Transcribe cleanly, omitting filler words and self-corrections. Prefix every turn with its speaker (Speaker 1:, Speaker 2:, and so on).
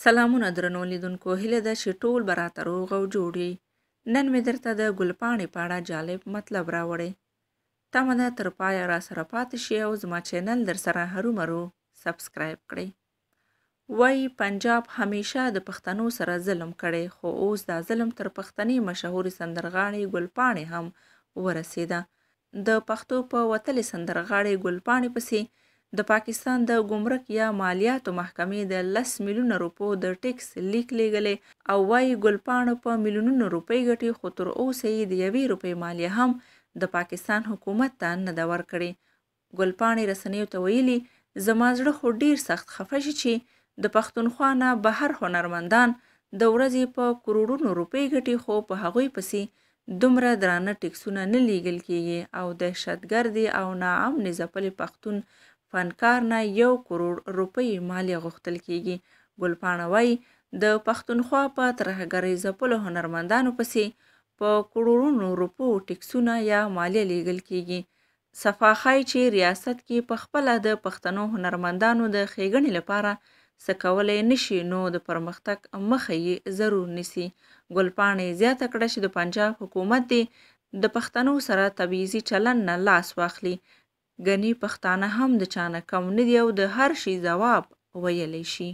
Speaker 1: سلامونه درنو لیدونکو، هیله ده چې ټول به راته روغ او جوړ یې. نن مې درته د ګلپاڼې په اړه جالب مطلب راوړی. تمه ده تر پایه راسره پاتې شي او زما چینل درسره هرومرو سبسکرایب کړئ. وایي پنجاب همیشه د پښتنو سره ظلم کړی، خو اوس دا ظلم تر پښتنې مشهورې سندرغاړې ګلپاڼې هم ورسېده. د پښتو په وتلې سندرغاړې ګلپاڼې پسې د پاکستان د ګمرک یا مالیاتو محکمې د 10 میلیونه روپو د ټیکس لیک لیږلی او وایي ګلپاڼه په میلیونونو روپۍ ګټي، خو تر اوسه یې د 1 روپۍ مالیه هم د پاکستان حکومت ته نه ده ورکړې. ګلپاڼې رسنیو ته ویلي، زما زړه خو ډیر سخت خفه شي چې د پښتونخوا نه بهر هنرمندان د ورځې په کروڑونو روپۍ ګټي، خو په هغوی پسې دومره درانه ټیکسونه نه لیږل کیږي او دهشتګردي او ناامنې ځپلې پښتون فنکار نه 1 کروڑ روپۍ مالیه غوښتل کیږي. ګلپاڼه وایي د پښتونخوا په ترهګرۍ ځپلو هنرمندانو پسې په کروڑونو روپو ټیکسونه یا مالیه لیږل کیږي. صفا ښایي چې ریاست کې په خپله د پښتنو هنرمندانو د ښېګڼې لپاره څه کولی نشي، نو د پرمختګ مخه یې ضرور نیسي. ګلپاڼې زیاته کړه چې د پنجاب حکومت دې د پښتنو سره تبعیضي چلند نه لاس واخلي، ګنې پښتانه هم د چا نه کم نه دي او د هر شي ځواب ویلی شي.